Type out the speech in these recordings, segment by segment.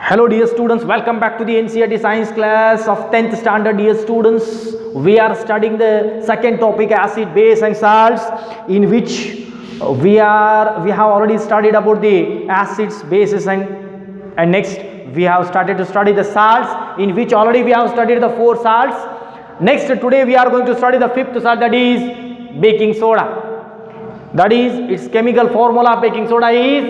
Hello dear students, welcome back to the NCERT science class of 10th standard. Dear students, we are studying the second topic, acid, base and salts, in which we have already studied about the acids, bases and next we have started to study the salts, in which already we have studied the 4 salts. Next, today we are going to study the 5th salt, that is baking soda. That is, its chemical formula of baking soda is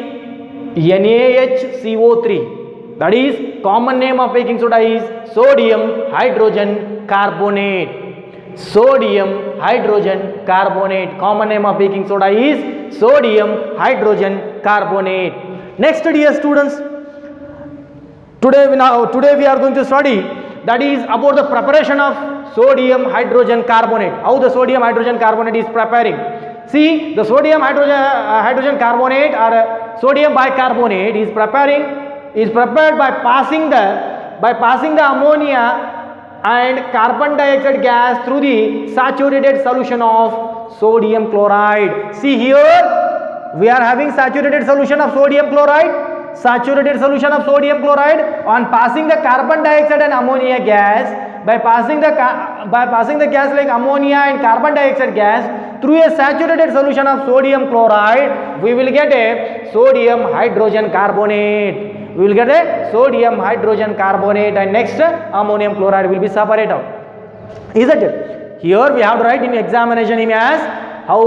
NaHCO3. That is, common name of baking soda is sodium hydrogen carbonate. Sodium hydrogen carbonate. Common name of baking soda is sodium hydrogen carbonate. Next, dear students, today we are going to study, that is about the preparation of sodium hydrogen carbonate. How the sodium hydrogen carbonate is preparing. See, the sodium hydrogen carbonate or sodium bicarbonate is prepared by passing the ammonia and carbon dioxide gas through the saturated solution of sodium chloride. See here, we are having saturated solution of sodium chloride. Saturated solution of sodium chloride on passing the carbon dioxide and ammonia gas. By passing the gas like ammonia and carbon dioxide gas through a saturated solution of sodium chloride, we will get a sodium hydrogen carbonate. We will get a sodium hydrogen carbonate, and next ammonium chloride will be separated out. Isn't it? Here we have to write in examination him as how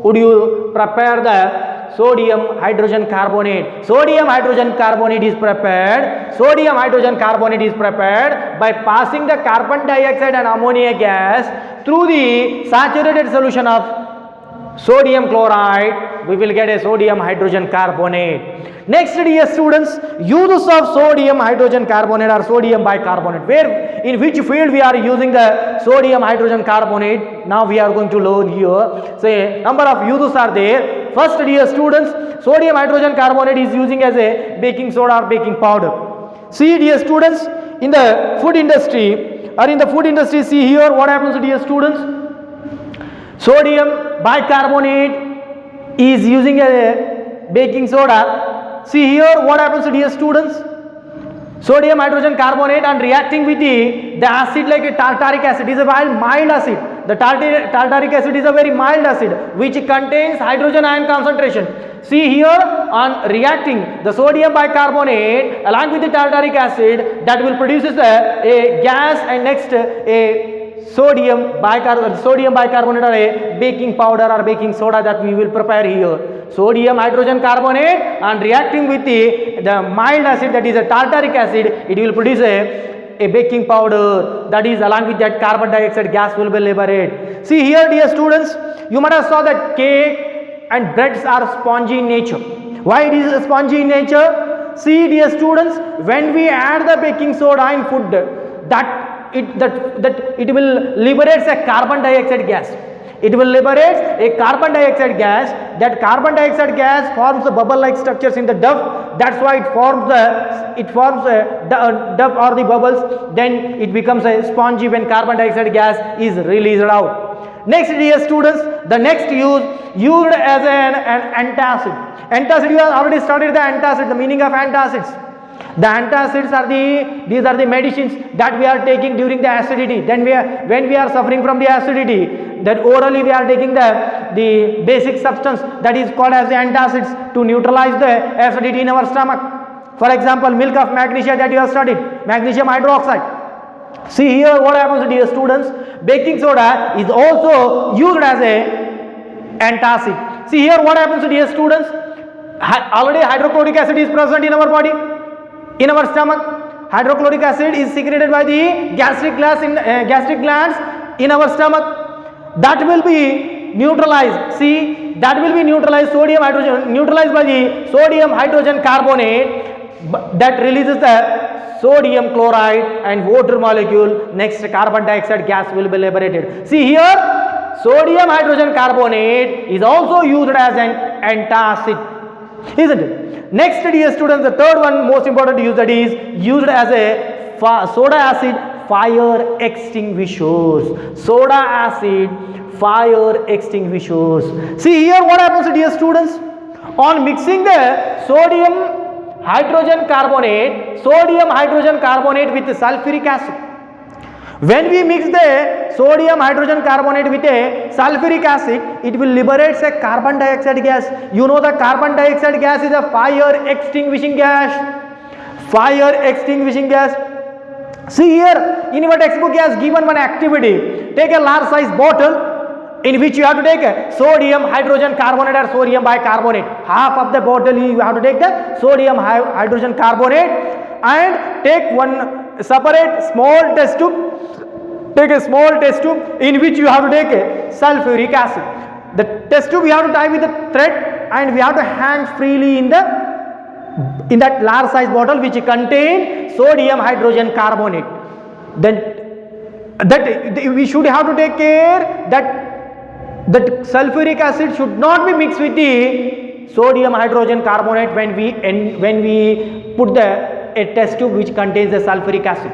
would you prepare the sodium hydrogen carbonate. Sodium hydrogen carbonate is prepared. Sodium hydrogen carbonate is prepared by passing the carbon dioxide and ammonia gas through the saturated solution of sodium chloride. We will get a sodium hydrogen carbonate. Next, dear students, uses of sodium hydrogen carbonate or sodium bicarbonate. In which field we are using the sodium hydrogen carbonate? Now we are going to learn here. Say, number of uses are there. First, dear students, sodium hydrogen carbonate is using as a baking soda or baking powder. See, dear students, in the food industry, see here what happens, dear students. Sodium bicarbonate is using a baking soda. See here what happens, dear students. Sodium hydrogen carbonate and reacting with the acid like a tartaric acid is a mild acid. The tartaric acid is a very mild acid which contains hydrogen ion concentration. See here, on reacting the sodium bicarbonate along with the tartaric acid, that will produce a gas, and next a sodium bicarbonate or a baking powder or baking soda that we will prepare here. Sodium hydrogen carbonate and reacting with the mild acid, that is a tartaric acid, it will produce a baking powder, that is along with that carbon dioxide gas will be liberated. See here, dear students, you might have saw that cake and breads are spongy in nature. Why it is spongy in nature? See, dear students, when we add the baking soda in food, that it will liberate a carbon dioxide gas. It will liberate a carbon dioxide gas. That carbon dioxide gas forms the bubble-like structures in the dough. That's why it forms a dough or the bubbles. Then it becomes a spongy when carbon dioxide gas is released out. Next, dear students, the next used as an antacid. Antacid, you have already studied the antacid, the meaning of antacids. The antacids are these are the medicines that we are taking during the acidity. Then when we are suffering from the acidity, that orally we are taking the basic substance that is called as the antacids to neutralize the acidity in our stomach. For example, milk of magnesia that you have studied, magnesium hydroxide. See here what happens, dear students. Baking soda is also used as a antacid. See here what happens, dear students. Already hydrochloric acid is present in our body. In our stomach, hydrochloric acid is secreted by the gastric glands in our stomach. That will be neutralized. See, that will be neutralized neutralized by the sodium hydrogen carbonate that releases the sodium chloride and water molecule. Next, carbon dioxide gas will be liberated. See here, sodium hydrogen carbonate is also used as an antacid, isn't it? Next, dear students, the third one most important use, that is used as a soda acid fire extinguishers. Soda acid fire extinguishers. See here what happens, dear students. On mixing the sodium hydrogen carbonate, sodium hydrogen carbonate with sulfuric acid. When we mix the sodium hydrogen carbonate with a sulfuric acid, it will liberate a carbon dioxide gas. You know the carbon dioxide gas is a fire extinguishing gas. Fire extinguishing gas. See here, in your textbook he has given one activity. Take a large size bottle in which you have to take sodium hydrogen carbonate or sodium bicarbonate. Half of the bottle you have to take the sodium hydrogen carbonate and take one separate small test tube. Take a small test tube in which you have to take a sulfuric acid. The test tube we have to tie with a thread and we have to hang freely in that large size bottle which contain sodium hydrogen carbonate. Then that we should have to take care that sulfuric acid should not be mixed with the sodium hydrogen carbonate when we put a test tube which contains the sulfuric acid,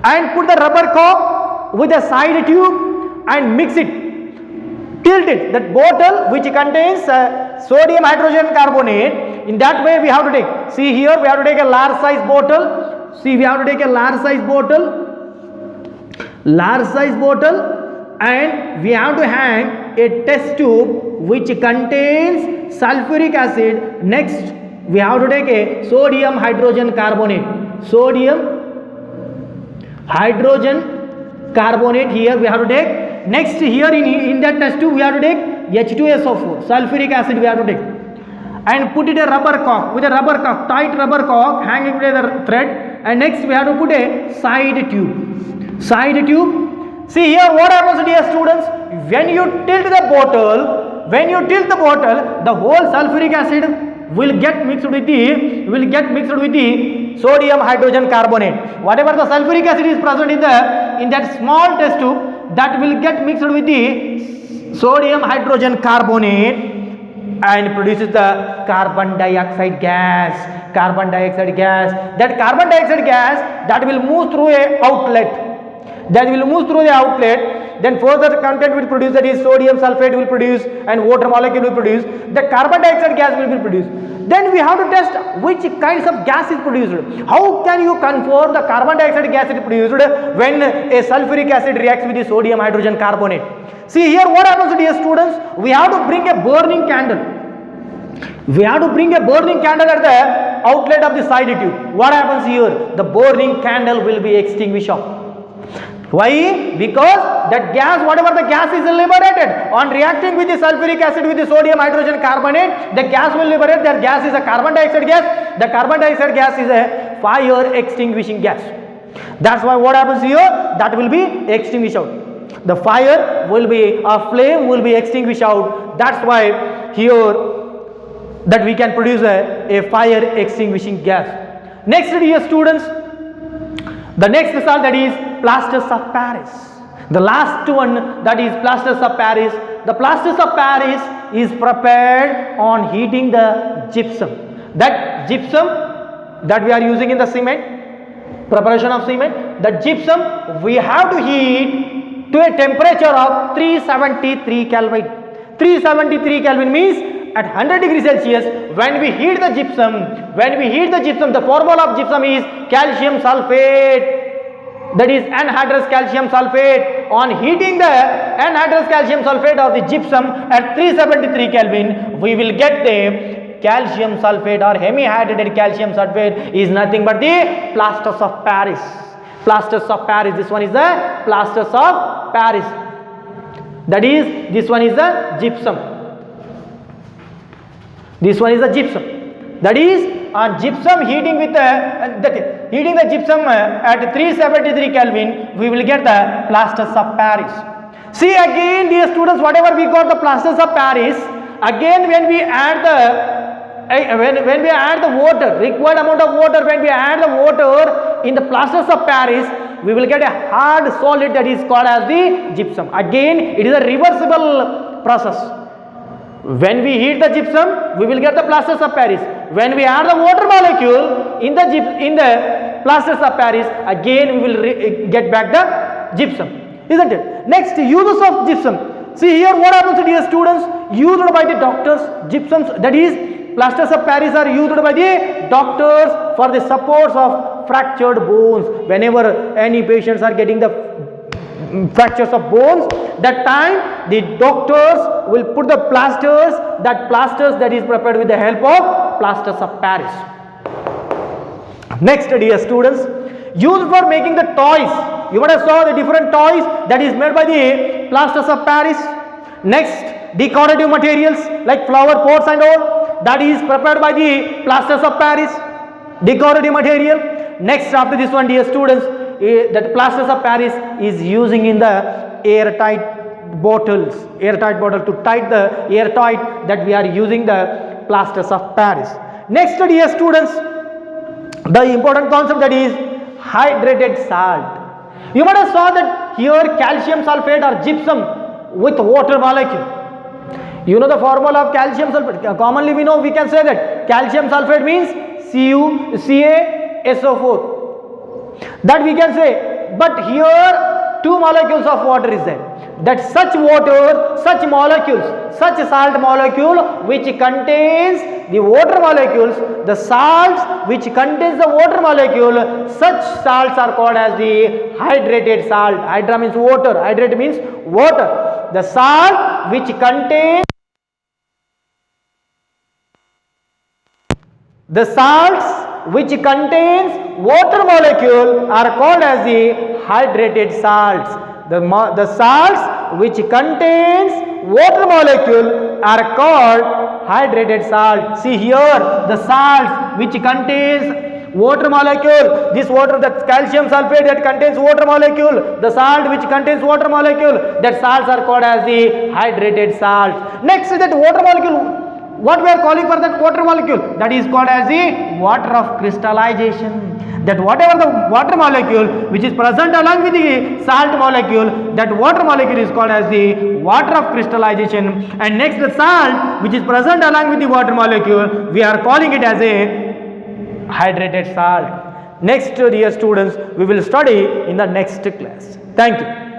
and put the rubber cork with a side tube and mix it, tilt it, that bottle which contains sodium hydrogen carbonate. In that way we have to take, see here we have to take a large size bottle, see we have to take a large size bottle and we have to hang a test tube which contains sulfuric acid. Next we have to take a sodium hydrogen carbonate, here we have to take. Next here in that test tube we have to take H2SO4, sulfuric acid we have to take, and put it a rubber cork, with a rubber cork, tight rubber cork, hang it with a thread, and next we have to put a side tube. See here what happens, dear students, when you tilt the bottle, the whole sulfuric acid will get mixed with the sodium hydrogen carbonate. Whatever the sulfuric acid is present in that small test tube, that will get mixed with the sodium hydrogen carbonate and produces the carbon dioxide gas. That carbon dioxide gas that will move through a outlet. Then further content will produce, that is sodium sulfate will produce and water molecule will produce. The carbon dioxide gas will be produced. Then we have to test which kinds of gas is produced. How can you confirm the carbon dioxide gas is produced when a sulfuric acid reacts with the sodium hydrogen carbonate? See here what happens, dear students, we have to bring a burning candle. At the outlet of the side tube. What happens here? The burning candle will be extinguished off. Why? Because that gas, whatever the gas is liberated on reacting with the sulfuric acid with the sodium hydrogen carbonate, the gas will liberate. That gas is a carbon dioxide gas. The carbon dioxide gas is a fire extinguishing gas. That's why what happens here? That will be extinguished out. The fire will be, a flame will be extinguished out. That's why here that we can produce a fire extinguishing gas. Next, dear students, the next salt, that is plasters of Paris. The last one, that is plasters of Paris. The plasters of Paris is prepared on heating the gypsum. That gypsum that we are using in the cement, preparation of cement, the gypsum we have to heat to a temperature of 373 Kelvin. 373 Kelvin means at 100 degrees Celsius. When we heat the gypsum, the formula of gypsum is calcium sulfate. That is anhydrous calcium sulfate. On heating the anhydrous calcium sulfate of the gypsum at 373 Kelvin, we will get the calcium sulfate or hemihydrated calcium sulfate is nothing but the plasters of Paris. Plasters of Paris. This one is the plasters of Paris. That is, this one is the gypsum. This one is the gypsum. That is, on gypsum heating with heating the gypsum at 373 Kelvin, we will get the plasters of Paris. See again, dear students, whatever we got the plasters of Paris, again when we add the water, required amount of water, when we add the water in the plasters of Paris, we will get a hard solid that is called as the gypsum. Again, it is a reversible process. When we heat the gypsum, we will get the plasters of Paris. When we add the water molecule in the plasters of Paris, again we will get back the gypsum, isn't it? Next, uses of gypsum. See here what happens, dear students, used by the doctors, gypsums, that is plasters of Paris are used by the doctors for the supports of fractured bones. Whenever any patients are getting the fractures of bones, that time the doctors will put the plasters, that is prepared with the help of plasters of Paris. Next, dear students, used for making the toys. You might have saw the different toys that is made by the plasters of Paris. Next, decorative materials like flower pots and all, that is prepared by the plasters of Paris, decorative material. Next, after this one, dear students, that plasters of Paris is using in the airtight bottles to tight the airtight, that we are using the plasters of Paris. Next, dear students, the important concept, that is hydrated salt. You might have saw that here calcium sulfate or gypsum with water molecule. You know the formula of calcium sulfate. Commonly we can say that calcium sulfate means CaSO4. That we can say, but here 2 molecules of water is there. That such water, such molecules, such salt molecule which contains the water molecules, the salts which contains the water molecule, such salts are called as the hydrated salt. Hydra means water, hydrate means water. The salt which contains the salts which contains water molecule are called as the hydrated salts. The salts which contains water molecule are called hydrated salt. See here, the salts which contains water molecule, this water, that calcium sulfate that contains water molecule, the salt which contains water molecule, that salts are called as the hydrated salt. Next is that water molecule. What we are calling for that water molecule, that is called as the water of crystallization. That whatever the water molecule which is present along with the salt molecule, that water molecule is called as the water of crystallization. And next, the salt which is present along with the water molecule, we are calling it as a hydrated salt. Next, dear students, we will study in the next class. Thank you.